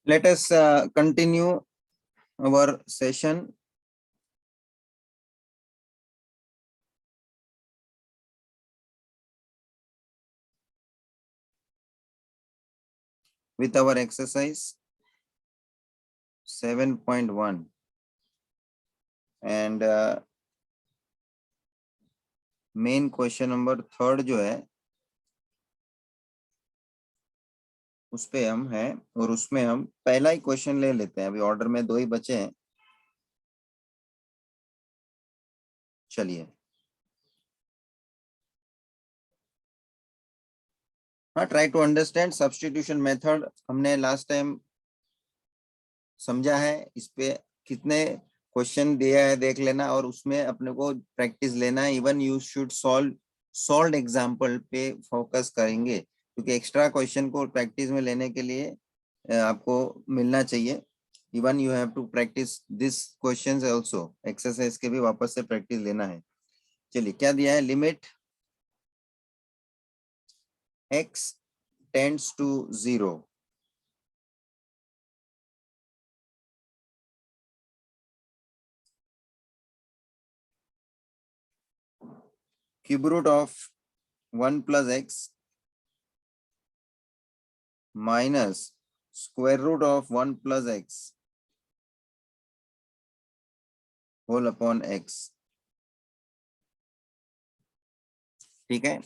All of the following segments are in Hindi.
Let us continue our session. With our exercise 7.1 and main question number 3 जो है उस पे हम हैं और उसमें हम पहला ही क्वेश्चन ले लेते हैं। अभी ऑर्डर में 2 ही बचे हैं। चलिए, हाँ, try to understand substitution method हमने लास्ट टाइम समझा है। इस पे कितने क्वेश्चन दिया है देख लेना और उसमें अपने को प्रैक्टिस लेना है। Even you should solve example पे फोकस करेंगे क्योंकि एक्स्ट्रा क्वेश्चन को प्रैक्टिस में लेने के लिए आपको मिलना चाहिए। Even you have to practice this questions also, exercise के भी वापस से प्रैक्टिस लेना है। चलिए, क्या दिया है? Limit x tends to 0 cube root of 1 plus x minus square root of 1 plus x whole upon x। ठीक है,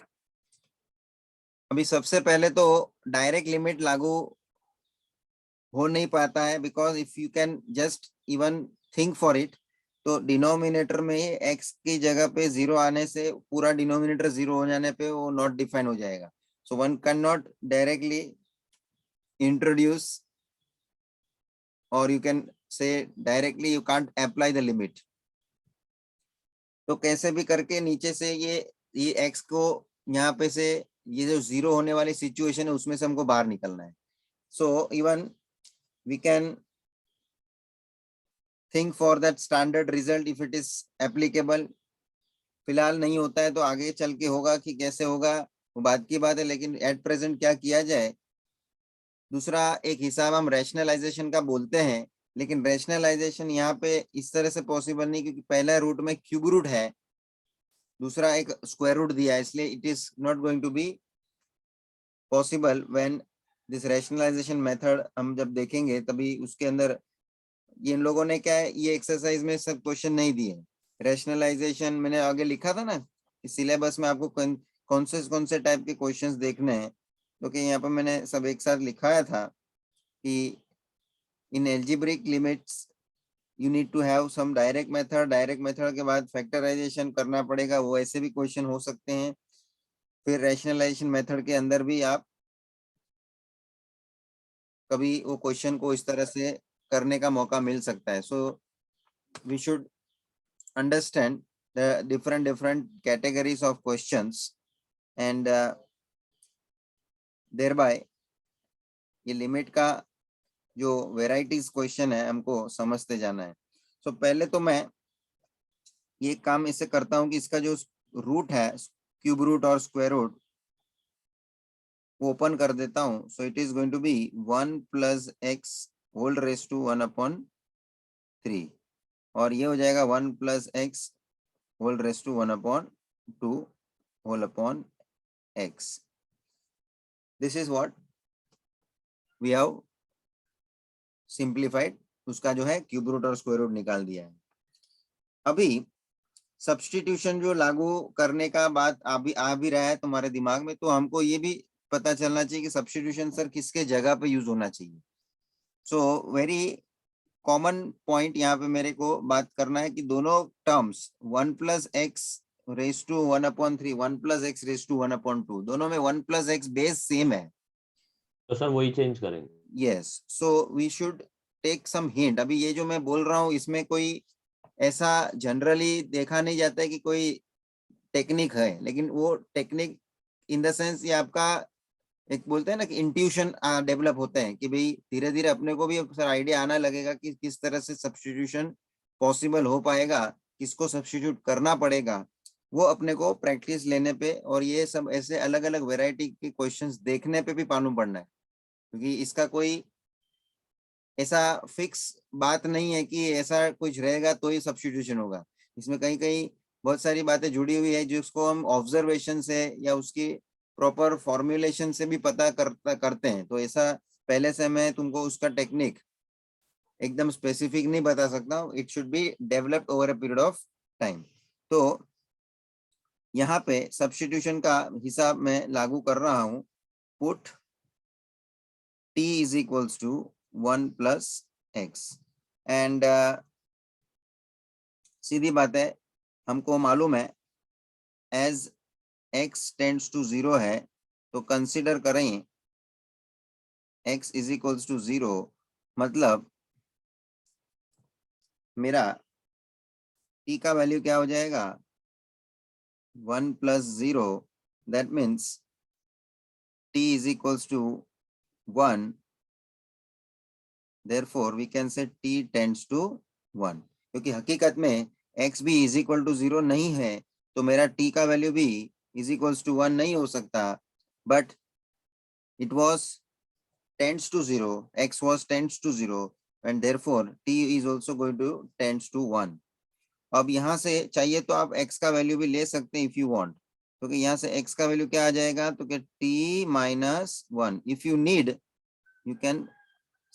अभी सबसे पहले तो डायरेक्ट लिमिट लागू हो नहीं पाता है because if you can just even think for it, तो डिनोमिनेटर में ही x की जगह पे 0 आने से पूरा डिनोमिनेटर 0 हो जाने पे वो नॉट डिफाइन हो जाएगा। So one can not directly introduce और you can say directly you can't apply the limit. तो कैसे भी करके नीचे से ये x को यहाँ पे से ये जो 0 होने वाली सिचुएशन है उसमें से हमको बाहर निकलना है। So even we can think for that standard result if it is applicable. फिलहाल नहीं होता है तो आगे चल के होगा कि कैसे होगा वो बात की बात है, लेकिन एट प्रेजेंट क्या किया जाए। दूसरा एक हिसाब हम रैशनलाइजेशन का बोलते हैं, लेकिन रैशनलाइजेशन यहाँ पे इस तरह से पॉसिबल नहीं क्योंकि पहला रूट में क्यूब रूट है, दूसरा एक स्क्वायर रूट दिया है, इसलिए it is not going to be possible when this rationalisation method हम जब देखेंगे तभी उसके अंदर ये इन लोगों ने क्या है, ये एक्सरसाइज में सब क्वेश्चन नहीं दिए। रैशनलाइजेशन मैंने आगे लिखा था ना, इस सिलेबस में आपको कौन से टाइप के क्वेश्चंस देखने हैं, तो कि यहाँ पर मैंने सब एक साथ लिखाया था कि in algebraic limits you need to have some direct method के बाद फैक्टराइजेशन करना पड़ेगा, वो ऐसे भी क्वेश्चन हो सकते हैं। फिर रैशनलाइजेशन मेथड के अंदर भी आप कभी वो क्वेश्चन को इस तरह से करने का मौका मिल सकता है। So we should understand the different categories of questions and thereby ये लिमिट का जो वेराइटीज क्वेश्चन है हमको समझते जाना है। सो पहले तो मैं ये काम इससे करता हूँ कि इसका जो रूट है क्यूब रूट और स्क्वायर रूट वो ओपन कर देता हूँ। So it is going to be 1 plus x whole raise to 1 upon 3 और ये हो जाएगा 1 plus x whole raise to 1 upon 2 whole upon x। This is what we have simplified, उसका जो है क्यूब रूट और स्क्वायर रूट निकाल दिया है। अभी सब्स्टिट्यूशन जो लागू करने का बात आ भी रहा है तुम्हारे दिमाग में, तो हमको ये भी पता चलना चाहिए कि सब्स्टिट्यूशन सर किसके जगह पे यूज होना चाहिए। सो वेरी कॉमन पॉइंट यहाँ पे मेरे को बात करना है कि दोनों terms 1 plus x raise to 1 upon 3 1 plus x raise to 1 upon 2 दोनों में 1 plus x बेस सेम है, तो सर वही चेंज करेंगे। Yes. So we should take some hint. अभी ये जो मैं बोल रहा हूँ इसमें कोई ऐसा जनरली देखा नहीं जाता है कि कोई टेक्निक है, लेकिन वो टेक्निक इन द सेंस ये आपका एक बोलते हैं ना कि इंट्यूशन डेवलप होते हैं कि भाई धीरे धीरे अपने को भी सर आइडिया आना लगेगा कि किस तरह से सब्स्टिट्यूशन पॉसिबल हो पाएगा, किसको सब्स्टिट्यूट करना पड़ेगा, वो अपने को प्रैक्टिस लेने पे और ये सब ऐसे अलग अलग वेराइटी के क्वेश्चंस देखने पे भी मालूम पड़ना है। क्योंकि इसका कोई ऐसा फिक्स बात नहीं है कि ऐसा कुछ रहेगा तो ही सब्स्टिट्यूशन होगा। इसमें कहीं कहीं बहुत सारी बातें जुड़ी हुई है जिसको हम ऑब्जर्वेशन से या उसकी प्रॉपर फॉर्मुलेशन से भी पता करते हैं। तो ऐसा पहले से मैं तुमको उसका टेक्निक एकदम स्पेसिफिक नहीं बता सकता हूँ। It should be developed over a period of time. तो यहाँ पे सब्स्टिट्यूशन का हिसाब मैं लागू कर रहा हूँ। Put t is equals to 1 plus x and सीधी बात है, हमको मालूम है एज x टेंड्स टू 0 है तो कंसिडर करें x इज इक्वल्स टू 0, मतलब मेरा t का वैल्यू क्या हो जाएगा 1 plus 0, that means t is equals to 1, therefore we can say t tends to 1। क्योंकि हकीकत में x भी इज इक्वल टू 0 नहीं है तो मेरा t का वैल्यू भी इज इक्वल्स टू 1 नहीं हो सकता, but it was tends to 0, x was tends to 0 and therefore t is also going to tends to 1। अब यहाँ से चाहिए तो आप x का वैल्यू भी ले सकते हैं if you want, क्योंकि यहाँ से x का वैल्यू क्या आ जाएगा तो क्या t minus 1। if you need you can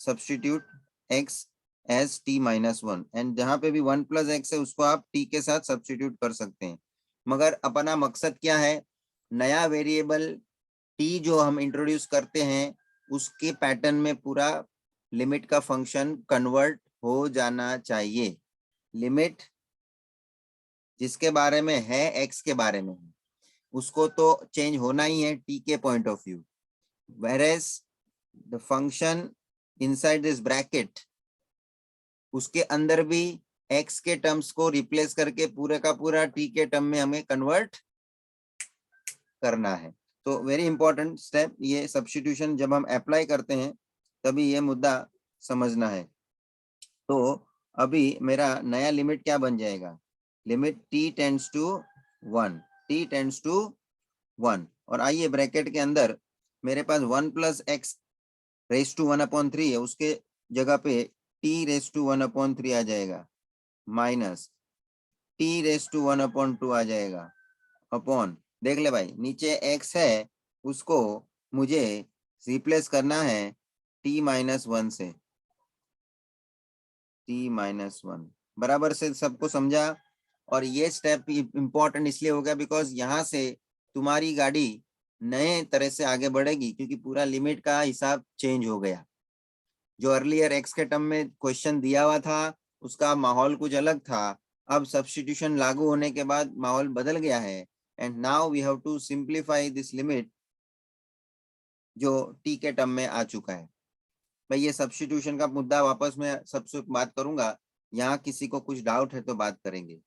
substitute x as t minus 1 and जहाँ पे भी 1 plus x है उसको आप t के साथ सब्स्टिट्यूट कर सकते हैं। मगर अपना मकसद क्या है, नया वेरिएबल t जो हम इंट्रोड्यूस करते हैं उसके पैटर्न में पूरा लिमिट का फंक्शन कन्वर्ट हो जाना चाहिए। लिमिट जिसके बारे में है x के बारे में है उसको तो चेंज होना ही है t के point of view, whereas the function inside this bracket उसके अंदर भी x के टर्म्स को रिप्लेस करके पूरे का पूरा t के टर्म में हमें कन्वर्ट करना है। तो वेरी इंपॉर्टेंट स्टेप ये सब्स्टिट्यूशन जब हम अप्लाई करते हैं तभी ये मुद्दा समझना है। तो अभी मेरा नया लिमिट क्या बन जाएगा, limit t tends to 1, t tends to 1 और आइए ब्रैकेट के अंदर मेरे पास 1 प्लस एक्स रेस टू 1/3 है, उसके जगह पे t रेस टू 1/3 आ जाएगा माइनस t रेस टू 1/2 आ जाएगा अपॉन, देख ले भाई नीचे x है उसको मुझे रिप्लेस करना है t माइनस 1 से, t माइनस 1 बराबर से सबको समझा। और ये स्टेप इंपॉर्टेंट इसलिए हो गया बिकॉज यहाँ से तुम्हारी गाड़ी नए तरह से आगे बढ़ेगी क्योंकि पूरा लिमिट का हिसाब चेंज हो गया। जो अर्लियर एक्स के टर्म में क्वेश्चन दिया हुआ था उसका माहौल कुछ अलग था, अब सब्स्टिट्यूशन लागू होने के बाद माहौल बदल गया है and now we have to simplify this limit जो टी के टर्म में आ चुका है। भाई ये सब्स्टिट्यूशन का मुद्दा वापस मैं सबसे बात करूंगा, यहाँ किसी को कुछ डाउट है तो बात करेंगे।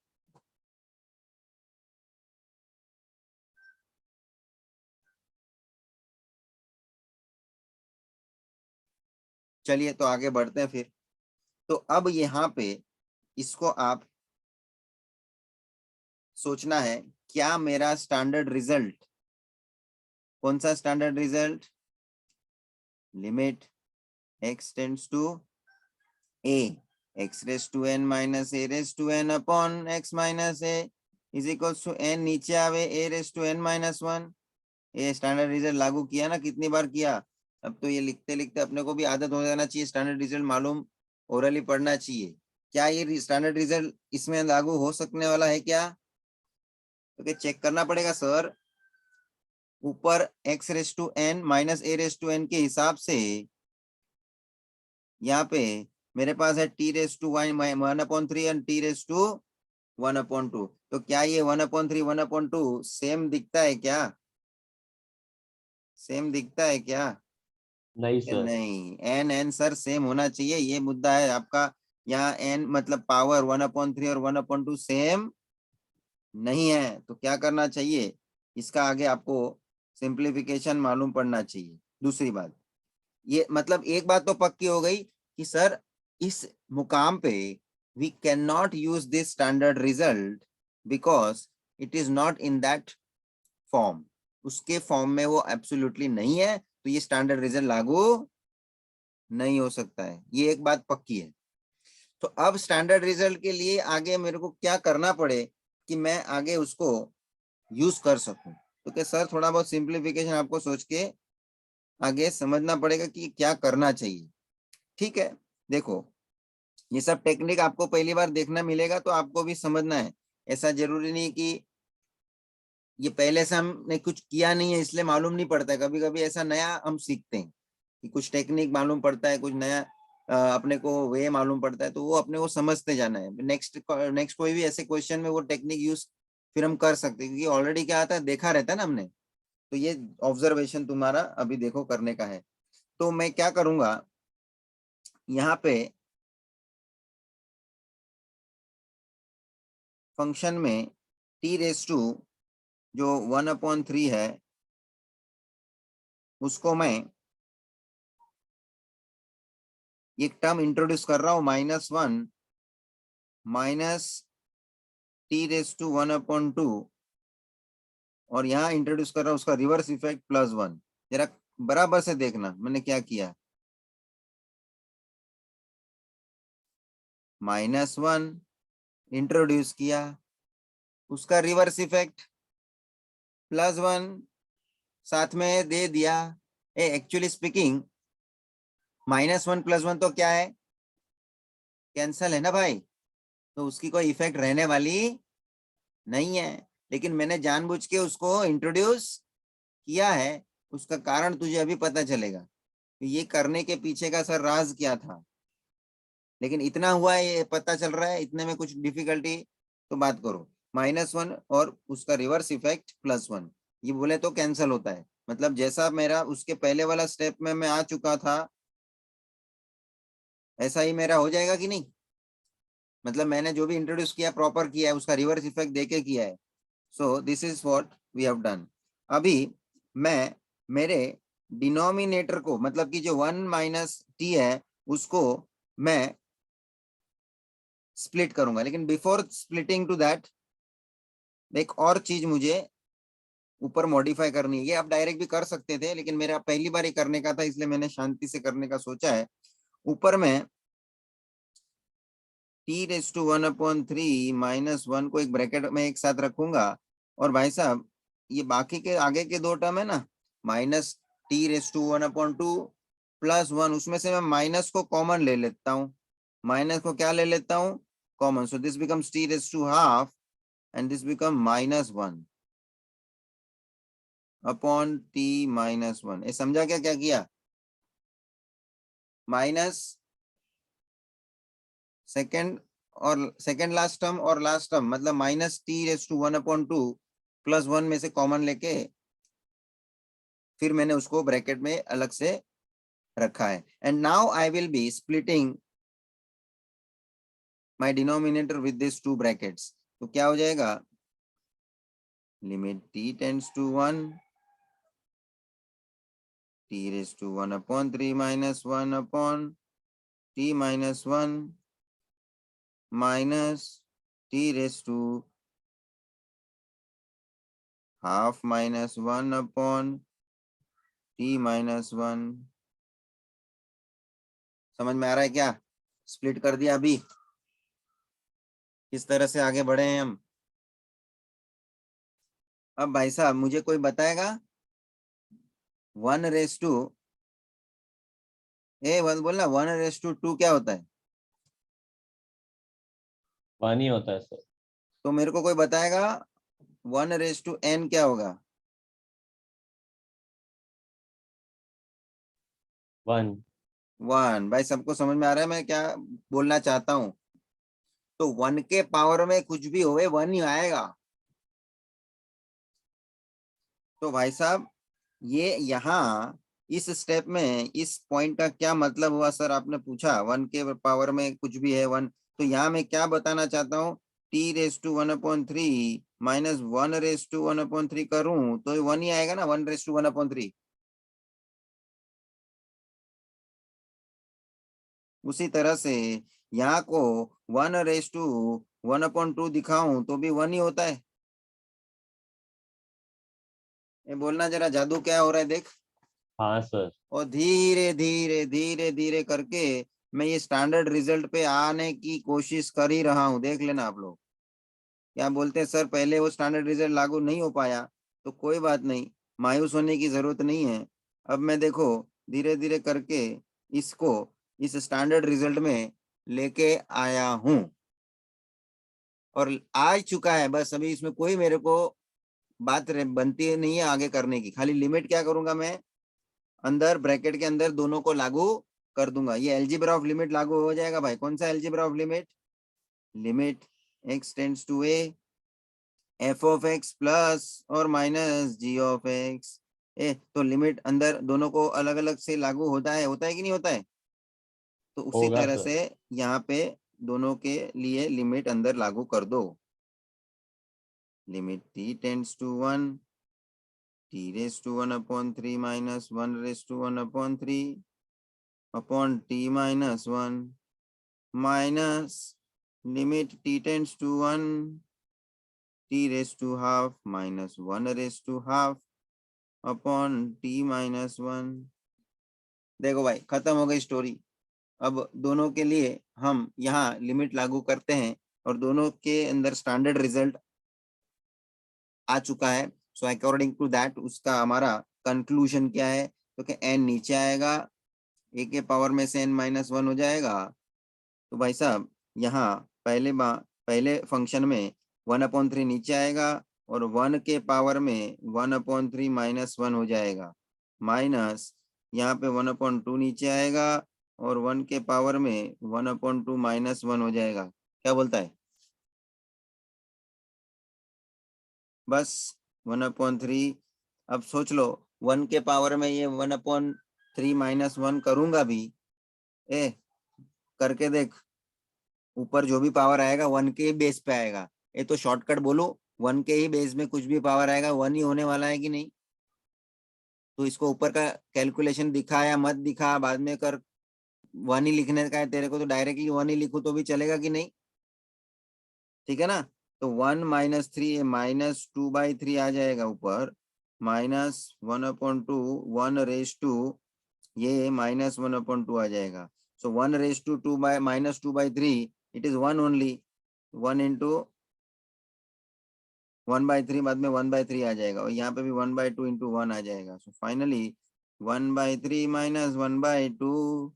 चलिए तो आगे बढ़ते हैं फिर। तो अब यहाँ पे इसको आप सोचना है क्या मेरा स्टैंडर्ड रिजल्ट, कौन सा standard result, limit x tends to a x raise to n minus a raise to n upon x minus a is equals to n नीचे आवे a raise to n minus 1। ये स्टैंडर्ड रिजल्ट लागू किया ना, कितनी बार किया, अब तो ये लिखते लिखते अपने को भी आदत हो जाना चाहिए, स्टैंडर्ड रिजल्ट मालूम ओरली पढ़ना चाहिए। क्या ये स्टैंडर्ड रिजल्ट इसमें लागू हो सकने वाला है क्या, तो चेक करना पड़ेगा सर। ऊपर x raise to n minus a raise to n के हिसाब से यहाँ पे मेरे पास है t raise to 1/3 and t raise to 1/2। तो क्या ये 1/3 1/2 सेम दिखता है क्या, सेम दिखता है क्या, नहीं सर, नहीं एन एन सर सेम होना चाहिए, ये मुद्दा है आपका। यहाँ एन मतलब पावर 1/3 और 1/2 सेम नहीं है तो क्या करना चाहिए, इसका आगे आपको सिंप्लीफिकेशन मालूम पड़ना चाहिए। दूसरी बात ये मतलब एक बात तो पक्की हो गई कि सर इस मुकाम पे we can not use this standard result because it is not in that form, उसके फॉर्म में वो एब्सोल्युटली नहीं है तो ये स्टैंडर्ड रिजल्ट लागू नहीं हो सकता है, ये एक बात पक्की है। तो अब स्टैंडर्ड रिजल्ट के लिए आगे मेरे को क्या करना पड़े कि मैं आगे उसको यूज कर सकूं। तो क्या सर थोड़ा बहुत सिंप्लीफिकेशन आपको सोच के आगे समझना पड़ेगा कि क्या करना चाहिए। ठीक है, देखो ये सब टेक्निक आपको पहली बार देखना मिलेगा तो आपको भी समझना है। ऐसा जरूरी नहीं कि ये पहले से हमने कुछ किया नहीं है इसलिए मालूम नहीं पड़ता है। कभी कभी ऐसा नया हम सीखते हैं कि कुछ टेक्निक मालूम पड़ता है, कुछ नया अपने को वे मालूम पड़ता है, तो वो अपने को समझते जाना है। नेक्स्ट कोई भी ऐसे क्वेश्चन में वो टेक्निक यूज फिर हम कर सकते हैं, क्योंकि ऑलरेडी क्या आता है देखा रहता है ना हमने। तो ये ऑब्जर्वेशन तुम्हारा अभी देखो करने का है। तो मैं क्या करूंगा यहाँ पे फंक्शन में t⁻⁴ जो 1/3 है उसको मैं एक टर्म इंट्रोड्यूस कर रहा हूं -1 माइनस t⁻⁴ और यहाँ इंट्रोड्यूस कर रहा हूं उसका रिवर्स इफेक्ट +1। जरा बराबर से देखना मैंने क्या किया। -1 इंट्रोड्यूस किया, उसका रिवर्स इफेक्ट +1 साथ में दे दिया। एक्चुअली स्पीकिंग -1 +1 तो क्या है, कैंसल है ना भाई, तो उसकी कोई इफेक्ट रहने वाली नहीं है। लेकिन मैंने जानबूझ के उसको इंट्रोड्यूस किया है, उसका कारण तुझे अभी पता चलेगा। तो ये करने के पीछे का सर राज क्या था, लेकिन इतना हुआ है ये पता चल रहा है, इतने में कुछ डिफिकल्टी तो बात करो। -1 और उसका रिवर्स इफेक्ट +1 ये बोले तो कैंसल होता है। मतलब जैसा मेरा उसके पहले वाला स्टेप में मैं आ चुका था ऐसा ही मेरा हो जाएगा कि नहीं। मतलब मैंने जो भी इंट्रोड्यूस किया प्रॉपर किया है, उसका रिवर्स इफेक्ट देके किया है। So this is what we have done. अभी मैं मेरे डिनोमिनेटर को मतलब कि जो 1 - t है उसको मैं स्प्लिट करूंगा। लेकिन बिफोर स्प्लिटिंग टू दैट एक और चीज मुझे ऊपर मॉडिफाई करनी है। ये आप डायरेक्ट भी कर सकते थे लेकिन मेरा पहली बार ही करने का था इसलिए मैंने शांति से करने का सोचा है। ऊपर में t⁻⁴ -1 को एक ब्रैकेट में एक साथ रखूंगा। और भाई साहब ये बाकी के आगे के दो टर्म है ना, -t⁻⁴ +1 उसमें से मैं माइनस को कॉमन ले लेता हूँ। माइनस को क्या ले लेता हूँ, common. So this becomes t⁻½ and this become -1 upon t-1। ये समझा क्या क्या किया, माइनस सेकेंड और सेकेंड लास्ट टर्म और लास्ट टर्म मतलब -t⁻⁴ +1 में से कॉमन लेके फिर मैंने उसको ब्रैकेट में अलग से रखा है। And now I will be splitting my denominator with this 2 brackets. तो क्या हो जाएगा, limit t tends to 1 t⁻⁴ -1 upon t-1 minus t⁻½ -1 upon t-1। समझ में आ रहा है क्या, स्प्लिट कर दिया। अभी किस तरह से आगे बढ़े हैं हम। अब भाई साहब मुझे कोई बताएगा 1/2 बोलना 1/2 क्या होता है। 1 ही होता है सर। तो मेरे को कोई बताएगा 1/n क्या होगा। 1 1 भाई सबको समझ में आ रहा है मैं क्या बोलना चाहता हूँ। तो 1 के पावर में कुछ भी होवे 1 ही आएगा। तो भाई साहब ये यहाँ इस स्टेप में इस पॉइंट का क्या मतलब हुआ सर, आपने पूछा 1 के पावर में कुछ भी है 1। तो यहाँ मैं क्या बताना चाहता हूँ, t⁻⁴ माइनस 1/1/3 करूं तो 1 ही आएगा ना, 1/1/3। उसी तरह से यहाँ को 1/1/2 दिखाऊं तो भी 1 ही होता है। ये बोलना जरा जादू क्या हो रहा है देख। हाँ सर। और धीरे धीरे धीरे धीरे करके मैं ये स्टैंडर्ड रिजल्ट पे आने की कोशिश कर ही रहा हूँ। देख लेना आप लोग। क्या बोलते हैं सर, पहले वो स्टैंडर्ड रिजल्ट लागू नहीं हो पाया तो कोई बात नहीं, मायूस होने की जरूरत नहीं है। अब मैं देखो धीरे धीरे करके इसको इस स्टैंडर्ड रिजल्ट में लेके आया हूं और आ चुका है। बस अभी इसमें कोई मेरे को बात बनती नहीं है आगे करने की। खाली लिमिट क्या करूंगा मैं, अंदर ब्रैकेट के अंदर दोनों को लागू कर दूंगा। ये अलजेब्रा ऑफ लिमिट लागू हो जाएगा भाई। कौन सा algebra of limit? Limit x tends to a f of x plus और माइनस g ऑफ x। तो लिमिट अंदर दोनों को अलग अलग से लागू होता है कि नहीं होता है? तो उसी होगा तरह सर। से यहाँ पे दोनों के लिए लिमिट अंदर लागू कर दो। Limit t tends to 1 t raise to 1 upon 3 minus 1 raise to 1 upon 3 upon t minus 1 minus limit t tends to 1 t raise to half minus 1 raise to half upon t minus 1। देखो भाई खत्म हो गई स्टोरी। अब दोनों के लिए हम यहाँ लिमिट लागू करते हैं और दोनों के अंदर स्टैंडर्ड रिजल्ट आ चुका है। सो अकॉर्डिंग टू दैट उसका हमारा कंक्लूजन क्या है? तो कि n नीचे आएगा, a के पावर में से n माइनस 1 हो जाएगा। तो भाई साहब यहाँ पहले फंक्शन में 1/3 नीचे आएगा और 1 के पावर में 1/3 माइनस 1 हो जाएगा, माइनस यहाँ पे 1/2 नीचे आएगा और 1 के पावर में 1/2 माइनस 1 हो जाएगा। क्या बोलता है? बस 1/3। अब सोच लो 1 के पावर में ये 1/3 माइनस 1 करूंगा भी, ए करके देख, ऊपर जो भी पावर आएगा 1 के ही बेस पे आएगा। ये तो शॉर्टकट बोलो, 1 के ही बेस में कुछ भी पावर आएगा 1 ही होने वाला है कि नहीं? तो इसको ऊपर का कैलकुलेशन दिखा या मत दिखा बाद में कर, 1 ही लिखने का है तेरे को तो डायरेक्टली 1 ही लिखू तो भी चलेगा कि नहीं? ठीक है ना? तो 1 माइनस 3 -2/3 आ जाएगा ऊपर, माइनस 1/2 1 रेज टू ये -1/2 आ जाएगा। So 1 raise to 2 by -2/3 it is 1 only. 1 into 1/3 बाद में 1/3 आ जाएगा और यहाँ पे भी 1/2 इंटू 1 आ जाएगा। So finally 1/3 minus 1/2।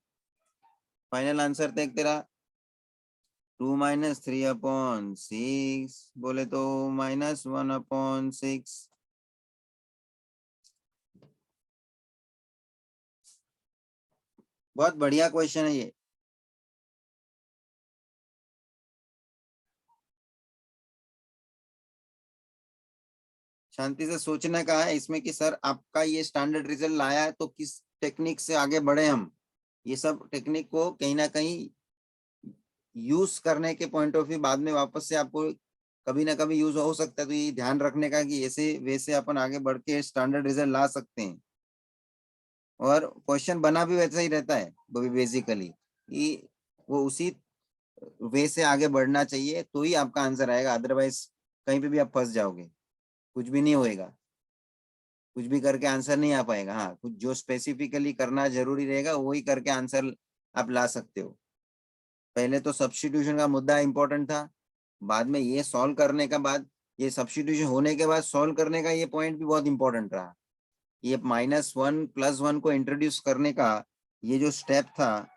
Final answer देख तेरा 2 माइनस 3/6 बोले तो -1/6। बहुत बढ़िया क्वेश्चन है ये। शांति से सोचने का है इसमें कि सर आपका ये स्टैंडर्ड रिजल्ट लाया है तो किस टेक्निक से आगे बढ़े हम। ये सब टेक्निक को कहीं ना कहीं यूज करने के पॉइंट ऑफ व्यू बाद में वापस से आपको कभी ना कभी यूज हो सकता है। तो ये ध्यान रखने का कि ऐसे वैसे अपन आगे बढ़ के स्टैंडर्ड रिजल्ट ला सकते हैं। और क्वेश्चन बना भी वैसा ही रहता है बेसिकली कि वो उसी वे से आगे बढ़ना चाहिए तो ही आपका आंसर आएगा। अदरवाइज कहीं पे भी आप फंस जाओगे, कुछ भी नहीं होएगा, कुछ भी करके आंसर नहीं आ पाएगा। हाँ कुछ जो स्पेसिफिकली करना जरूरी रहेगा वही करके आंसर आप ला सकते हो। पहले तो सब्स्टिट्यूशन का मुद्दा इंपॉर्टेंट था, बाद में ये सॉल्व करने का बाद, ये सब्स्टिट्यूशन होने के बाद सॉल्व करने का ये पॉइंट भी बहुत इंपॉर्टेंट रहा। ये -1 +1 को इंट्रोड्यूस करने का ये जो स्टेप था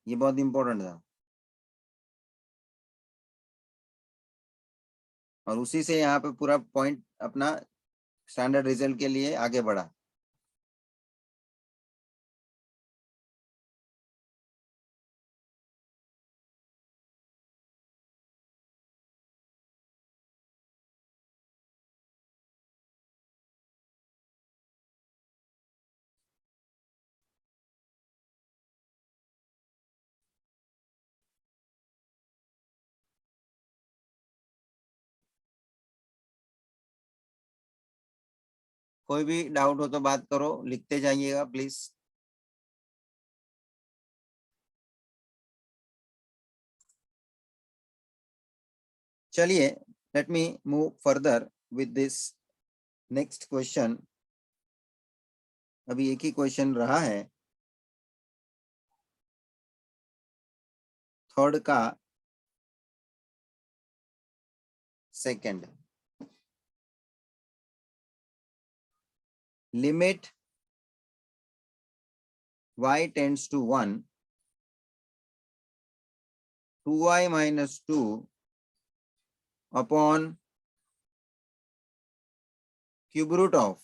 ये बहुत इंपॉर्टेंट था और उसी से यहाँ पे पूरा पॉइंट अपना स्टैंडर्ड रिजल्ट के लिए आगे बढ़ा। कोई भी डाउट हो तो बात करो, लिखते जाइएगा प्लीज। चलिए let me move further with this next question. अभी एक ही क्वेश्चन रहा है, थर्ड का second. Limit y tends to 1, 2y minus 2 upon cube root of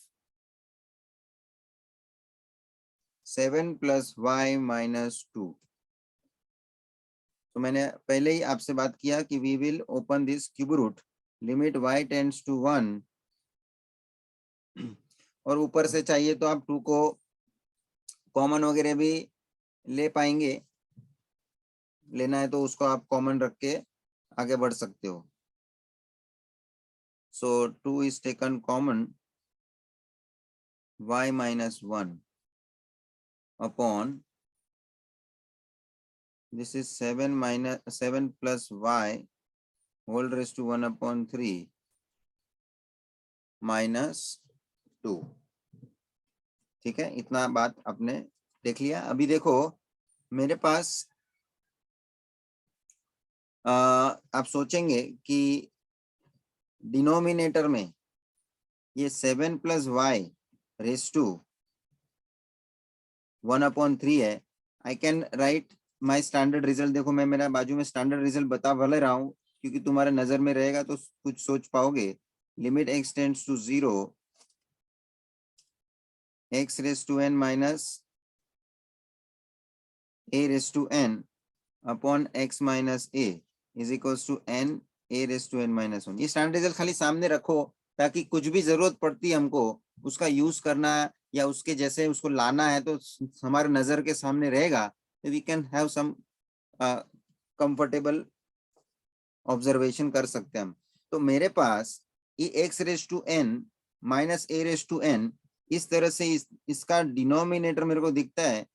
7 plus y minus 2। तो मैंने पहले ही आपसे बात किया कि we will open this cube root, limit y tends to 1, और ऊपर से चाहिए तो आप 2 को कॉमन वगैरह भी ले पाएंगे, लेना है तो उसको आप कॉमन रख के आगे बढ़ सकते हो। सो 2 is taken common, y minus 1 upon this is 7 plus y whole raised to 1 upon 3 minus 2। ठीक है, इतना बात आपने देख लिया। अभी देखो मेरे पास आप सोचेंगे कि डिनोमिनेटर में ये 7 plus y raise to 1 upon 3 है। I can write my standard result. देखो मैं मेरा बाजू में स्टैंडर्ड रिजल्ट बता भले रहा हूँ, क्योंकि तुम्हारे नजर में रहेगा तो कुछ सोच पाओगे। Limit x tends to 0, x raise to n minus a raise to n upon x minus a is equals to n a raise to n minus 1। ये स्टैंडर्ड रिजल्ट खाली सामने रखो, ताकि कुछ भी जरूरत पड़ती है हमको उसका यूज करना या उसके जैसे उसको लाना है तो हमारे नजर के सामने रहेगा, तो we can have some comfortable observation कर सकते हैं हम। तो मेरे पास ये x raise to n minus a raise to n इस तरह से इसका डिनोमिनेटर मेरे को दिखता है,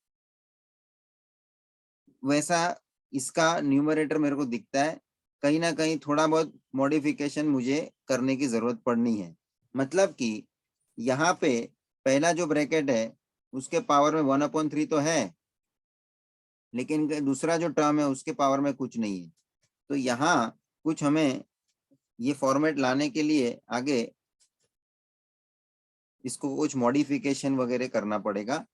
वैसा इसका न्यूमरेटर मेरे को दिखता है। कहीं ना कहीं थोड़ा बहुत मॉडिफिकेशन मुझे करने की जरूरत पड़नी है। मतलब कि यहाँ पे पहला जो ब्रैकेट है उसके पावर में 1/3 तो है, लेकिन दूसरा जो टर्म है उसके पावर में कुछ नहीं है। तो यहाँ कुछ हमें ये फॉर्मेट लाने के लिए आगे इसको कुछ मॉडिफिकेशन वगैरह करना पड़ेगा,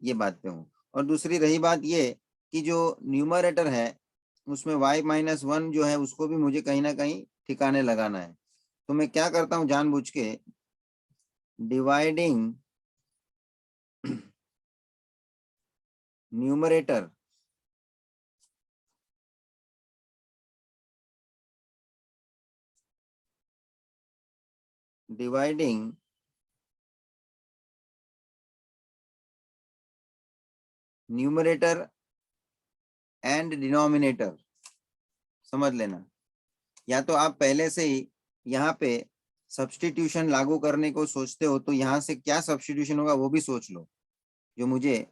ये बात पे हूँ। और दूसरी रही बात ये कि जो न्यूमरेटर है उसमें y माइनस 1 जो है उसको भी मुझे कहीं ना कहीं ठिकाने लगाना है। तो मैं क्या करता हूँ जानबूझ के, dividing numerator dividing numerator and denominator. समझ लेना, या तो आप पहले से ही यहाँ पे सब्स्टिट्यूशन लागू करने को सोचते हो तो यहाँ से क्या सब्स्टिट्यूशन होगा वो भी सोच लो। जो मुझे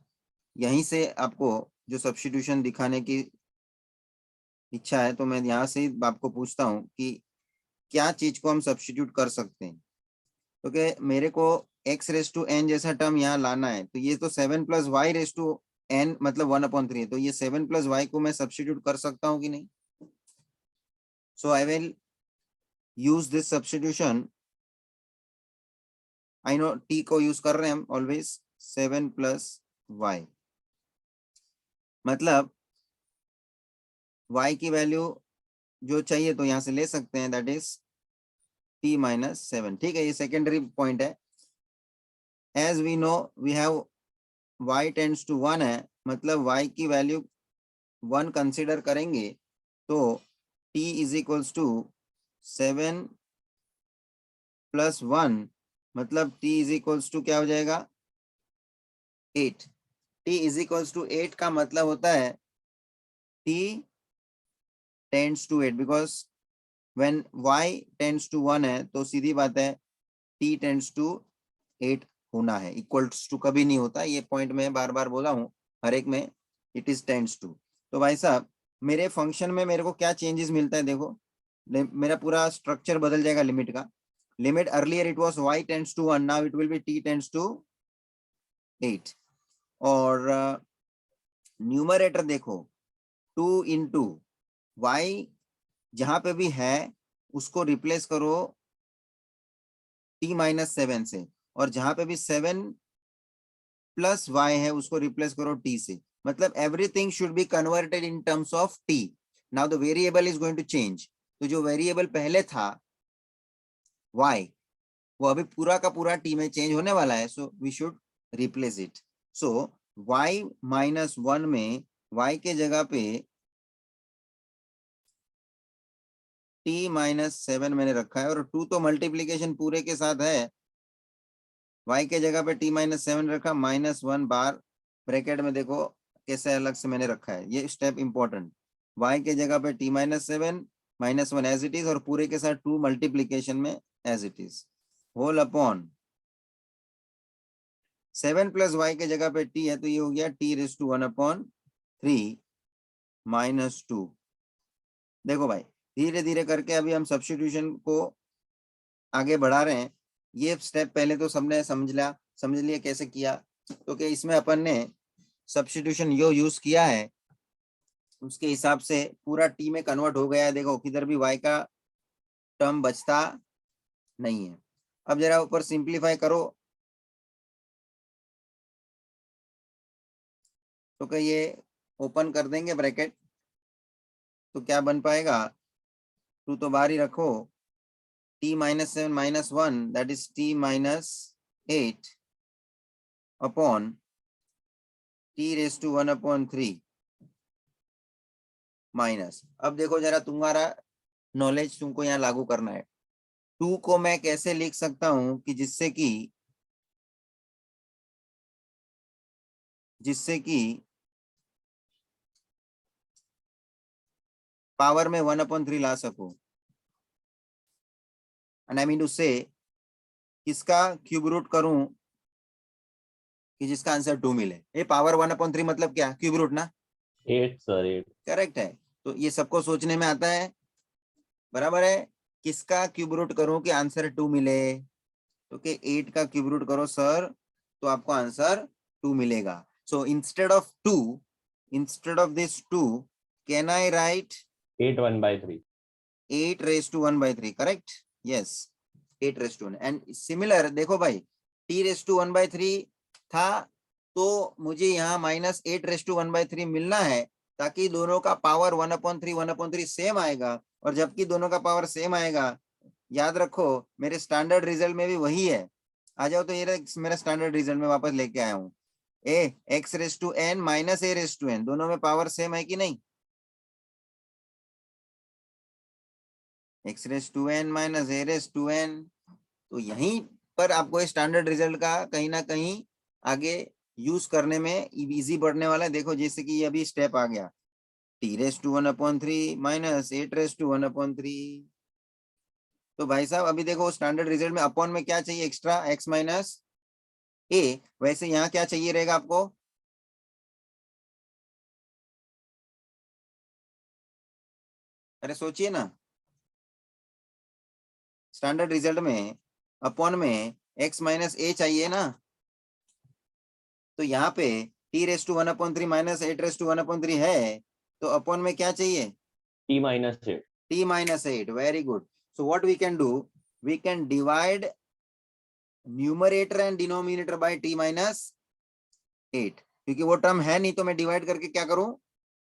यहीं से आपको जो सब्स्टिट्यूशन दिखाने की इच्छा है, तो मैं यहाँ से ही आपको पूछता हूँ कि क्या चीज को हम सब्स्टिट्यूट कर सकते हैं। क्योंकि तो मेरे को x रेस टू n जैसा टर्म यहाँ लाना है, तो ये तो 7 plus y raise to n मतलब 1/3 है, तो ये 7 प्लस वाई को मैं सब्स्टिट्यूट कर सकता हूँ कि नहीं। So I will use this substitution. I know t को यूज कर रहे हैं हम ऑलवेज, 7 प्लस वाई मतलब y की वैल्यू जो चाहिए तो यहाँ से ले सकते हैं, दैट इज t माइनस 7। ठीक है, ये सेकेंडरी पॉइंट है। As we know we have y tends to 1 है, मतलब y की वैल्यू 1 कंसिडर करेंगे तो t is equals to 7 plus 1 मतलब t इज इक्वल्स टू क्या हो जाएगा 8। t इज इक्वल्स टू 8 का मतलब होता है t tends to 8, because when y tends to 1 है तो सीधी बात है t टेंड्स टू 8 होना है। इक्वल्स टू कभी नहीं होता, ये पॉइंट मैं बार बार बोला हूँ हर एक में, इट इज टेंड्स टू। तो भाई साहब मेरे फंक्शन में मेरे को क्या चेंजेस मिलता है, देखो मेरा पूरा स्ट्रक्चर बदल जाएगा लिमिट का। Limit earlier it was y tends to 1, now it will be t tends to 8 और न्यूमरेटर देखो 2 इंटू वाई जहां पे भी है उसको रिप्लेस करो t-7 से और जहां पे भी 7 प्लस वाई है उसको रिप्लेस करो t से, मतलब everything should be converted in terms of t. Now the variable is going to change. तो जो वेरिएबल पहले था y वो अभी पूरा का पूरा t में चेंज होने वाला है, so we should replace it. So y-1 में y के जगह पे t-7 मैंने रखा है और 2 तो मल्टीप्लीकेशन पूरे के साथ है. y के जगह पे t-7 रखा, -1 बार ब्रैकेट में देखो कैसे अलग से मैंने रखा है, ये स्टेप इंपॉर्टेंट. y के जगह पे t-7 -1 एज इट इज और पूरे के साथ 2 मल्टीप्लीकेशन में as it is whole upon 7 plus y के जगह पे t है तो ये हो गया t⁻1/3 -2. देखो भाई धीरे धीरे करके अभी हम सब्स्टिट्यूशन को आगे बढ़ा रहे हैं. ये स्टेप पहले तो सबने समझ लिया कैसे किया. तो कि इसमें अपन ने सब्स्टिट्यूशन यूज किया है उसके हिसाब से पूरा टी में कन्वर्ट हो गया है. देखो किधर भी y का टर्म बचता नहीं है. अब जरा ऊपर सिंप्लीफाई करो तो कि ये ओपन कर देंगे ब्रैकेट तो क्या बन पाएगा, 2 तो बाहर ही रखो, t-7 -1 that is t-8 upon t⁻1/3 minus. अब देखो जरा तुम्हारा नॉलेज तुमको यहाँ लागू करना है. 2 को मैं कैसे लिख सकता हूं कि जिससे कि पावर में 1/3 ला सकूं. एंड आई मीन टू से किसका क्यूब रूट करूं कि जिसका आंसर 2 मिले. ये पावर 1/3 मतलब क्या, क्यूब रूट ना. 8 सर 8. करेक्ट है. तो ये सबको सोचने में आता है, बराबर है. किसका क्यूब रूट करूं कि आंसर 2 मिले, तो कि 8 का क्यूब रूट करो सर तो आपको आंसर 2 मिलेगा. So instead of this 2 can I right 8 1/3. 8⁻1/3. Correct. Yes 8⁻1. And similar देखो भाई t⁻1/3 था तो मुझे यहाँ -8⁻1/3 मिलना है ताकि दोनों का पावर 1/3 सेम आएगा. और जबकि दोनों का पावर सेम आएगा, याद रखो मेरे स्टैंडर्ड रिजल्ट में भी वही है. आ जाओ तो ये मेरा स्टैंडर्ड रिजल्ट में वापस लेके आया हूँ. x⁻n -a⁻n दोनों में पावर सेम है कि नहीं. x⁻n -a⁻n. तो यहीं पर आपको स्टैंडर्ड रिजल्ट का कहीं ना कहीं आगे यूज करने में इजी पड़ने वाला है. देखो जैसे कि ये अभी स्टेप आ गया t⁻1/3 -8⁻1/3. तो भाई साहब अभी देखो स्टैंडर्ड रिजल्ट में अपॉन में क्या चाहिए एक्स्ट्रा, x माइनस a. वैसे यहाँ क्या चाहिए रहेगा आपको, अरे सोचिए ना. स्टैंडर्ड रिजल्ट में अपॉन में x माइनस a चाहिए ना. तो यहाँ पे t⁻1/3 -8⁻1/3 है तो अपॉन में क्या चाहिए, t-8. t-8. Very good. So what we can do, we can divide numerator and denominator by t-8. क्योंकि वो टर्म है नहीं तो मैं डिवाइड करके क्या करूं,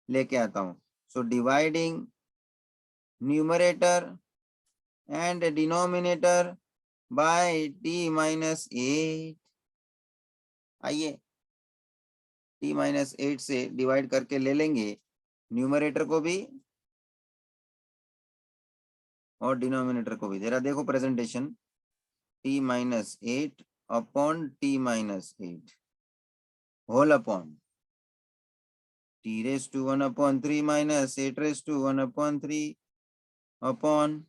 लेके आता हूं. So dividing numerator and denominator by t-8. आइए t-8 से डिवाइड करके ले लेंगे न्यूमरेटर को भी और डिनोमिनेटर को भी. जरा देखो presentation, t-8 upon t-8 whole upon t⁻1/3 -8⁻1/3 upon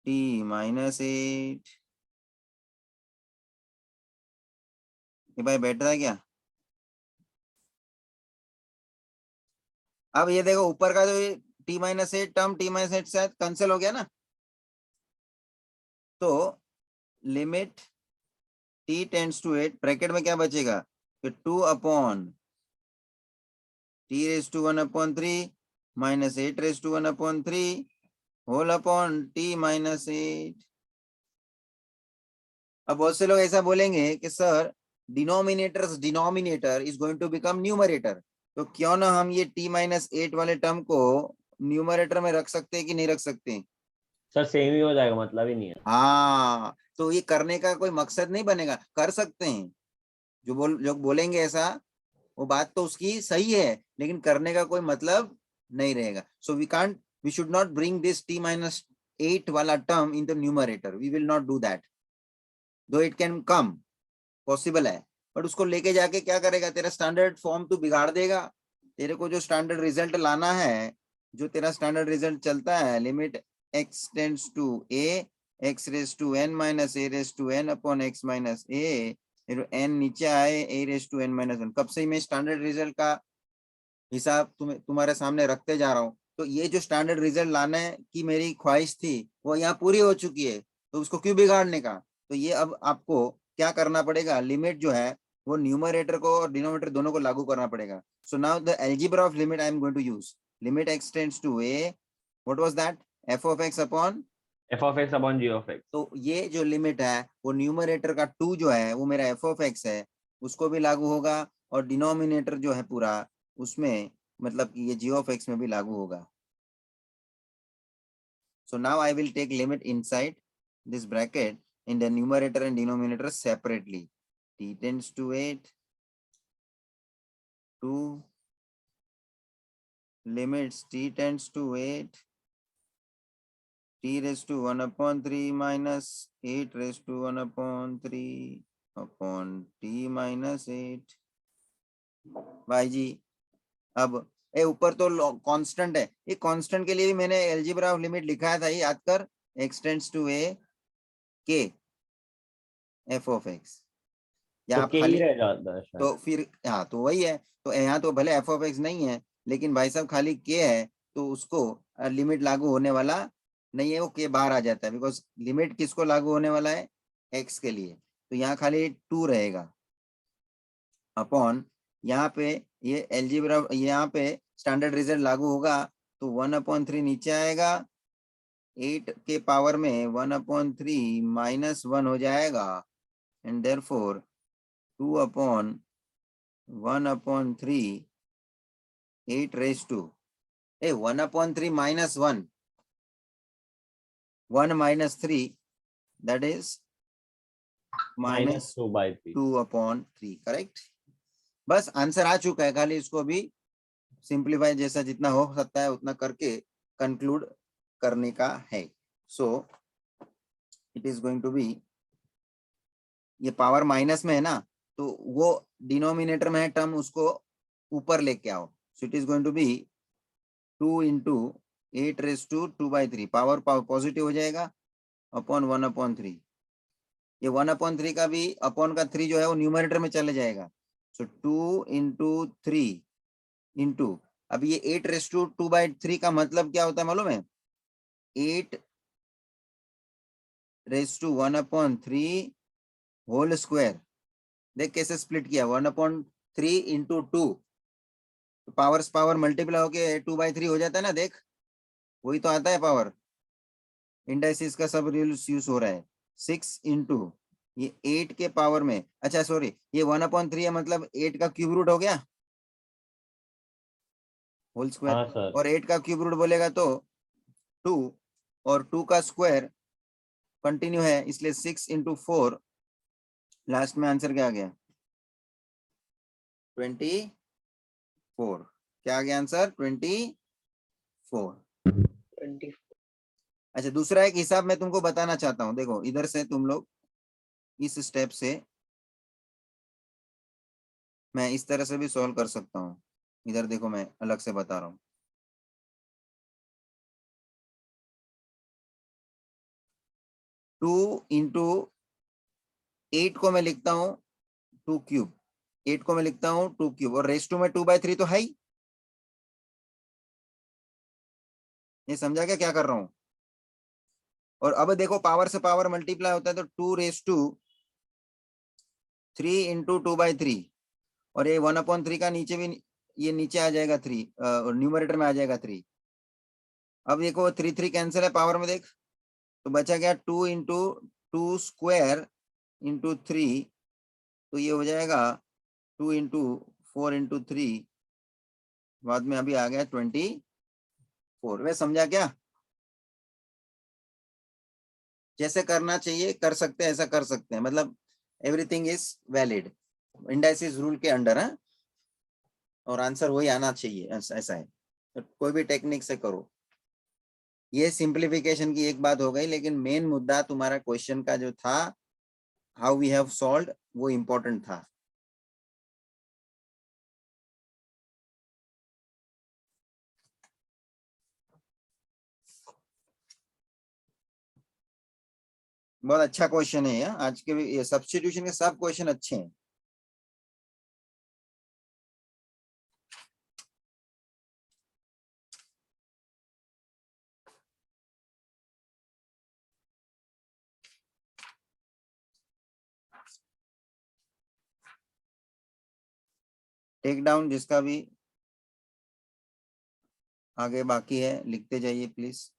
t-8. ये भाई बैठ रहा है क्या. अब ये देखो ऊपर का जो t-8 टर्म t-8 से कैंसिल हो गया ना. तो limit t tends to 8, bracket में क्या बचेगा कि 2 upon t raise to 1/3 minus 8 raise to 1/3 whole upon t minus 8। अब बहुत से लोग ऐसा बोलेंगे कि sir denominator is going to become numerator, तो क्यों ना हम ये t माइनस 8 वाले टर्म को न्यूमरेटर में रख सकते हैं कि नहीं रख सकते? सर सेम ही हो जाएगा, मतलब ही नहीं है। हाँ, तो ये करने का कोई मकसद नहीं बनेगा, कर सकते हैं। जो बोलेंगे ऐसा, वो बात तो उसकी सही है, लेकिन करने का कोई मतलब नहीं रहेगा। So we should not bring this t minus 8 वाला term in the numerator, we will not do that, though it can come, possible है, बट उसको लेके जाके क्या करेगा, तेरा स्टैंडर्ड फॉर्म तो बिगाड़ देगा। तेरे को जो स्टैंडर्ड रिजल्ट लाना है, जो तेरा स्टैंडर्ड रिजल्ट चलता है, limit x tends to a x raise to n minus a raise to n upon x minus a, n नीचे आए a raise to n minus 1। कब से मैं स्टैंडर्ड रिजल्ट का हिसाब तुम्हारे सामने रखते जा रहा हूँ, तो ये जो स्टैंडर्ड रिजल्ट लाने की मेरी ख्वाहिश थी वो यहाँ पूरी हो चुकी है, तो उसको क्यों बिगाड़ने का? तो ये अब आपको क्या करना पड़ेगा, लिमिट जो है वो न्यूमरेटर को और डिनोमिनेटर दोनों को लागू करना पड़ेगा। So now the algebra of limit I am going to use, limit x tends to a, what was that, f of x upon, f of x upon g of x। तो ये जो लिमिट है वो न्यूमरेटर का 2 जो है वो मेरा f of x है, उसको भी लागू होगा, और डिनोमिनेटर जो है पूरा उसमें, मतलब कि ये g of x में भी लागू होगा। So now I will take limit inside this bracket in the numerator and denominator separately. T tends to 8, 2, limits t tends to 8, t raised to 1/3 minus 8 raised to 1/3 upon t minus 8। भाई जी, अब ए ऊपर तो कांस्टेंट है, ये कांस्टेंट के लिए भी मैंने अलजेब्रा ऑफ लिमिट लिखा था, याद कर, x tends to a k f of x, या तो आप के ही खाली, रह जाता है शायद। तो फिर हाँ तो वही है, तो यहाँ तो भले एफ ऑफ एक्स नहीं है, लेकिन भाई साहब खाली के है, तो उसको लिमिट लागू होने वाला नहीं है, वो के बाहर आ जाता है, बिकॉज लिमिट किसको लागू होने वाला है, एक्स के लिए, तो यहाँ खाली 2 रहेगा अपॉन, यहाँ पे ये एलजेब्रा, यहाँ पे स्टैंडर्ड रिजल्ट लागू होगा, तो 1/3 नीचे आएगा, 8 के पावर में 1/3 माइनस 1 हो जाएगा, and therefore 2 upon 1/3 8 raised to, 1/3 minus 1, 1 minus 3, that is minus -2/3। 2/3, correct. बस आंसर आ चुका है, खाली इसको भी सिंप्लीफाई जैसा जितना हो सकता है उतना करके कंक्लूड करने का है। So it is going to be, ये पावर माइनस में है ना, तो वो डिनोमिनेटर में है टर्म, उसको ऊपर लेके आओ, so it is going to be 2 into 8 raise to 2/3, power positive हो जाएगा, अपॉन 1/3, ये 1/3 का भी अपॉन का 3 जो है वो न्यूमरेटर में चले जाएगा, सो 2 इंटू 3 इंटू, अब ये 8 रेज टू 2/3 का मतलब क्या होता है मालूम है, 8 रेज टू 1/3 होल स्क्वायर, देख कैसे स्प्लिट किया, 1/3 इंटू 2, पावर मल्टीप्लाई होके 2/3 हो जाता है ना, देख वही तो आता है पावर, इंडाइसिस का सब रूल्स यूज हो रहा है। 6 इंटू ये 8 के पावर में, अच्छा सॉरी, ये 1/3 है, मतलब 8 का क्यूब रूट हो गया होल स्क्वायर, हाँ सर। और 8 का क्यूब रूट बोलेगा तो 2, और 2 का स्क्वायर कंटिन्यू है, इसलिए 6 इंटू 4, लास्ट में आंसर क्या आ गया, 24, क्या आ गया आंसर, 24। 20। अच्छा, दूसरा एक हिसाब मैं तुमको बताना चाहता हूँ, देखो इधर से तुम लोग इस स्टेप से, मैं इस तरह से भी सॉल्व कर सकता हूँ, इधर देखो मैं अलग से बता रहा हूँ, 2 इंटू 8 को मैं लिखता हूँ 2 क्यूब, 8 को मैं लिखता हूँ 2 क्यूब, और रेस टू में 2/3 तो है ही, ये समझा क्या कर रहा हूँ, और अब देखो पावर से पावर मल्टीप्लाई होता है, तो 2 रेस टू 3 इंटू 2/3 और ये 1/3 का नीचे भी ये नीचे आ जाएगा 3 और न्यूमरेटर में आ जाएगा 3। अब देखो 3 3 कैंसिल है पावर में, देख तो बचा गया 2 इंटू 2 स्क्वायर इंटू 3, तो ये हो जाएगा 2 इंटू 4 इंटू 3, बाद में अभी आ गया 24। वे समझा क्या? जैसे करना चाहिए कर सकते हैं, ऐसा कर सकते हैं, मतलब everything is valid indices rule के अंडर है और आंसर वही आना चाहिए, ऐसा है। तो कोई भी टेक्निक से करो। ये सिंप्लीफिकेशन की एक बात हो गई, लेकिन मेन मुद्दा तुम्हारा क्वेश्चन का जो था हाउ वी हैव सॉल्व्ड वो इंपॉर्टेंट था। बहुत अच्छा क्वेश्चन है ये आज के, ये सब्स्टिट्यूशन के सब क्वेश्चन अच्छे हैं। टेक डाउन जिसका भी आगे बाकी है लिखते जाइए please.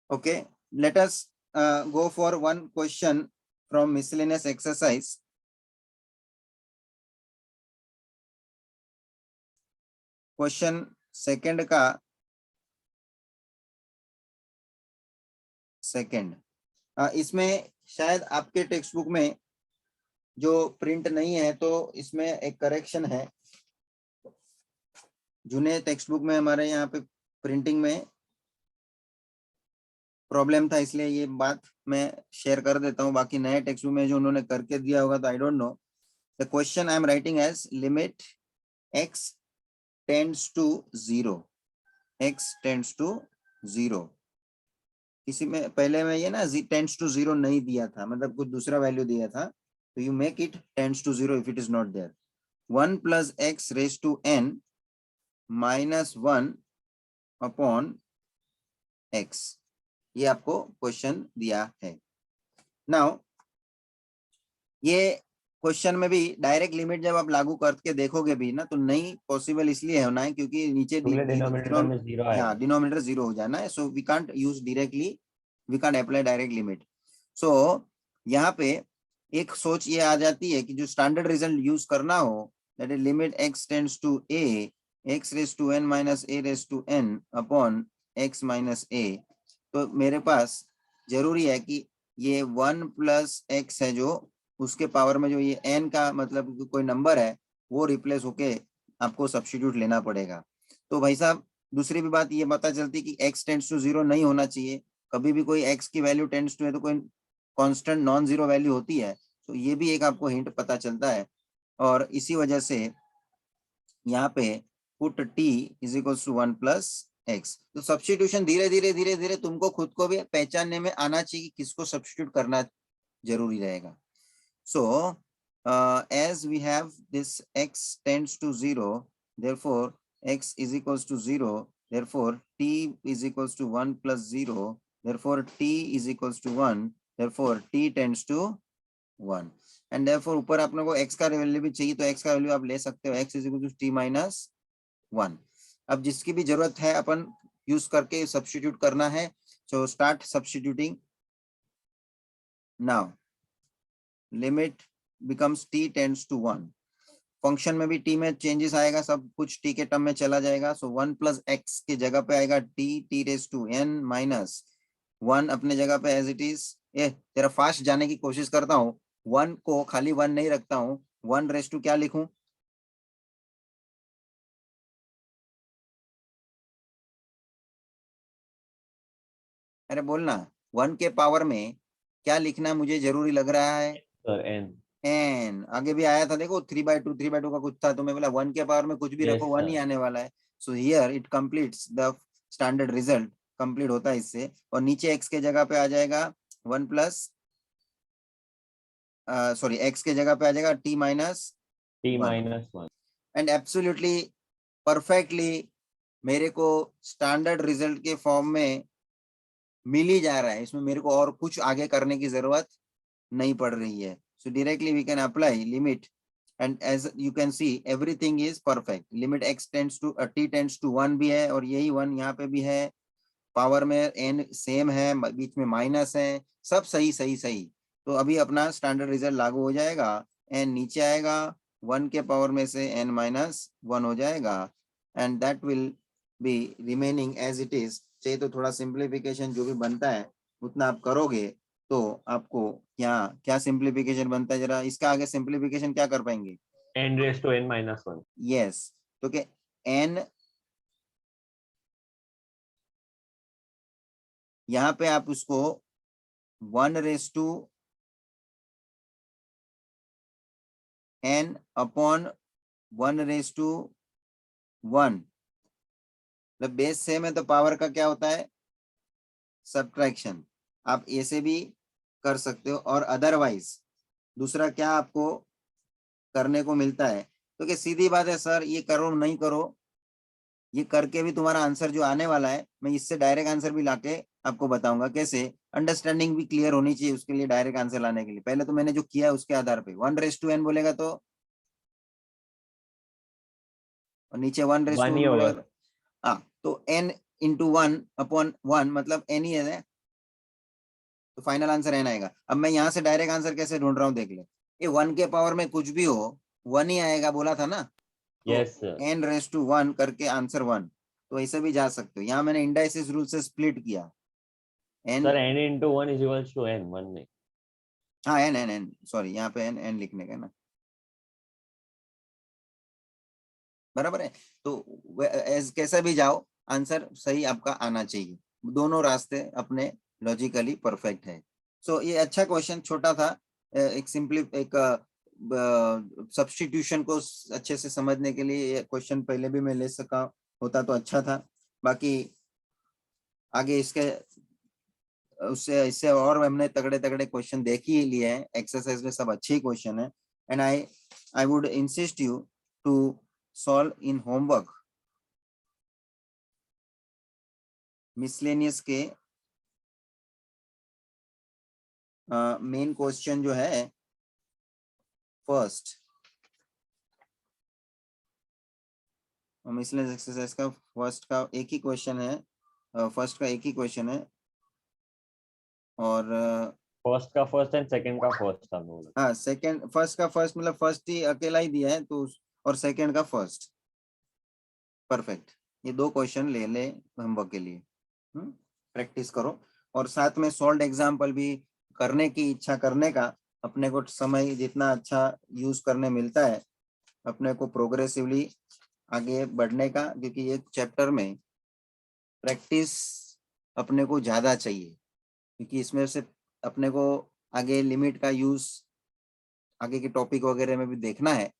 Okay, let us go for one question from miscellaneous exercise. Question second का सेकंड, इसमें शायद आपके टेक्स्ट बुक में जो प्रिंट नहीं है तो इसमें एक करेक्शन है। जूने टेक्स्ट बुक में हमारे यहाँ पे प्रिंटिंग में प्रॉब्लम था, इसलिए ये बात मैं शेयर कर देता हूँ। बाकी नए टेक्स्ट बुक में जो उन्होंने करके दिया होगा तो I don't know. The question I am writing as limit x tends to 0, x tends to 0। किसी में पहले में ये ना टेंड्स टू 0 नहीं दिया था, मतलब कुछ दूसरा वैल्यू दिया था, तो you make it tends to 0 if it is not there. 1 plus x raise to n minus 1 upon x, ये आपको क्वेश्चन दिया है। नाउ ये क्वेश्चन में भी डायरेक्ट लिमिट जब आप लागू करके देखोगे भी ना तो नहीं पॉसिबल, इसलिए होना है क्योंकि नीचे डिनोमिनेटर में 0 आएगा। डिनोमिनेटर 0 हो जाना है, so we can't use directly, we can't apply direct limit. So यहाँ पे एक सोच ये आ जाती है कि जो स्टैंडर्ड रिजल्ट यूज करना हो, that is limit x tends to a x raise to n minus a raise to n upon x minus a। तो मेरे पास जरूरी है कि ये 1 प्लस x है जो उसके पावर में जो ये n का मतलब कोई नंबर है वो रिप्लेस होके आपको सब्स्टिट्यूट लेना पड़ेगा। तो भाई साहब दूसरी भी बात ये पता चलती है कि x टेंड्स टू 0 नहीं होना चाहिए। कभी भी कोई x की वैल्यू टेंड्स टू है तो कोई कांस्टेंट नॉन जीरो वैल्यू होती है, तो ये भी एक आपको हिंट पता चलता है। और इसी वजह से यहाँ पे put t is equals to 1 plus x। तो सब्स्टिट्यूशन धीरे धीरे धीरे धीरे तुमको खुद को भी पहचानने में आना चाहिए कि किसको सब्स्टिट्यूट करना जरूरी रहेगा। So as we have this x tends to 0, therefore x is equals to 0, therefore t is equals to 1 plus 0, therefore t is equals to 1, therefore t tends to 1, and therefore ऊपर आपने को x का वैल्यू भी चाहिए तो x का वैल्यू आप ले सकते हो, x is equal to t minus 1। अब जिसकी भी जरूरत है अपन यूज करके सब्स्टिट्यूट करना है, so start substituting now। लिमिट becomes t tends to 1। Function में भी t में चेंजेस आएगा, सब कुछ t के टर्म में चला जाएगा। सो 1 प्लस x की जगह पे आएगा t raise to n minus 1 अपने जगह पे एज इट इज। जरा फास्ट जाने की कोशिश करता हूँ, 1 को खाली 1 नहीं रखता हूँ, 1 रेज टू क्या लिखूं? अरे बोलना, 1 के पावर में क्या लिखना मुझे जरूरी लग रहा है? n। एन आगे भी आया था देखो, 3/2 का कुछ था, तो मैं बोला 1 के पावर में कुछ भी रखो 1 ही आने वाला है। So here it completes the standard result, complete होता है इससे। और नीचे x के जगह पे आ जाएगा 1 प्लस सॉरी x के जगह पे आ जाएगा t minus t minus 1 and absolutely perfectly मेरे को स्टैंडर्ड रिजल्ट के फॉर्म में मिल ही जा रहा है, इसमें मेरे को और कुछ आगे करने की जरूरत नहीं पड़ रही है. So directly we can apply limit and as you can see everything is perfect. Limit x tends to t tends to 1 भी है और यही 1 यहाँ पे भी है. पावर में n सेम है, बीच में माइनस है, सब सही सही सही. तो अभी अपना स्टैंडर्ड रिजल्ट लागू हो जाएगा. n नीचे आएगा, 1 के पावर में से n माइनस 1 हो जाएगा and that will be remaining as it is. चाहिए तो थोड़ा सिंप्लीफिकेशन जो भी बनता है उतना आप करोगे तो आपको यहाँ क्या सिंप्लीफिकेशन बनता है, जरा इसका आगे सिंप्लीफिकेशन क्या कर पाएंगे. n raised to n minus 1. Yes, तो क्या n यहाँ पे आप उसको 1 raise to n upon 1 raise to 1, मतलब बेस सेम है तो पावर का क्या होता है, सब्ट्रैक्शन. आप ऐसे भी कर सकते हो और अदरवाइज दूसरा क्या आपको करने को मिलता है. तो क्या सीधी बात है सर, ये करो नहीं करो, ये करके भी तुम्हारा आंसर जो आने वाला है मैं इससे डायरेक्ट आंसर भी लाके आपको बताऊंगा कैसे. अंडरस्टैंडिंग भी क्लियर होनी चाहिए उसके लिए. डायरेक्ट आंसर लाने के लिए पहले तो मैंने जो किया है उसके आधार पे 1 रेस टू n बोलेगा तो, और नीचे 1 रेस टू बोलेगा तो, हाँ तो n इंटू 1 अपॉन 1 मतलब n ही है, तो फाइनल आंसर n आएगा. अब मैं यहाँ से डायरेक्ट आंसर कैसे ढूंढ रहा हूँ देख ले. ये 1 के पावर में कुछ भी हो 1 ही आएगा बोला था ना. तो Yes, sir. n raise to 1 करके आंसर 1, तो ऐसे भी जा सकते हो. यहाँ मैंने इंडाइसिस रूल से स्प्लिट किया. n, Sir, n into 1 is equals to n, 1 नहीं. हाँ n सॉरी यहाँ पे n लिखने का ना, बराबर है. तो कैसा भी जाओ आंसर सही आपका आना चाहिए. दोनों रास्ते अपने लॉजिकली परफेक्ट है. सो ये अच्छा क्वेश्चन छोटा था, एक सिंपली एक सब्स्टिट्यूशन को अच्छे से समझने के लिए ये क्वेश्चन पहले भी मैं ले सका होता तो अच्छा था. बाकी आगे इसके उससे इससे और हमने तगड़े तगड़े क्वेश्चन देख ही लिए हैं. एक्सरसाइज में सब अच्छे क्वेश्चन है and I would insist you to solve in homework. Miscellaneous के मेन क्वेश्चन जो है फर्स्ट, मिसलेनियस एक्सरसाइज का फर्स्ट का एक ही क्वेश्चन है, फर्स्ट का एक ही क्वेश्चन है और फर्स्ट का फर्स्ट एंड सेकंड का फर्स्ट था बोला. हाँ सेकंड, फर्स्ट का फर्स्ट मतलब फर्स्ट ही अकेला ही दिया है तो, और सेकंड का फर्स्ट. परफेक्ट. ये दो क्वेश्चन ले ले होमवर्क के लिए, प्रैक्टिस करो और साथ में सॉल्व एग्जाम्पल भी करने की इच्छा करने का. अपने को समय जितना अच्छा यूज करने मिलता है अपने को प्रोग्रेसिवली आगे बढ़ने का, क्योंकि एक चैप्टर में प्रैक्टिस अपने को ज्यादा चाहिए क्योंकि इसमें से अपने को आगे लिमिट का यूज आगे के टॉपिक वगैरह में भी देखना है.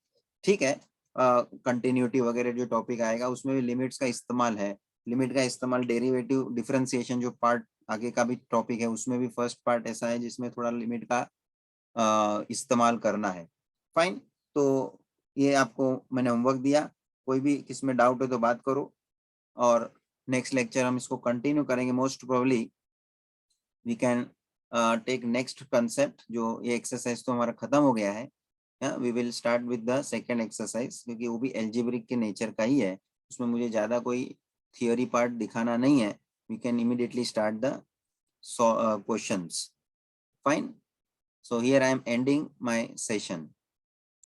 ठीक है, कंटिन्यूटी वगैरह जो टॉपिक आएगा उसमें भी लिमिट्स का इस्तेमाल है. लिमिट का इस्तेमाल डेरिवेटिव डिफरेंशिएशन जो पार्ट आगे का भी टॉपिक है उसमें भी फर्स्ट पार्ट ऐसा है जिसमें थोड़ा लिमिट का इस्तेमाल करना है. फाइन, तो ये आपको मैंने होमवर्क दिया. कोई भी किसमें डाउट हो तो बात करो और नेक्स्ट लेक्चर हम इसको कंटिन्यू करेंगे. Most probably we can take next concept. जो ये एक्सरसाइज तो हमारा खत्म हो गया है, we will start with the second exercise क्योंकि वो भी एल्जेब्रिक के नेचर का ही है. उसमें मुझे ज्यादा कोई थियोरी पार्ट दिखाना नहीं है. We can immediately start the questions. Fine. So here I am ending my session.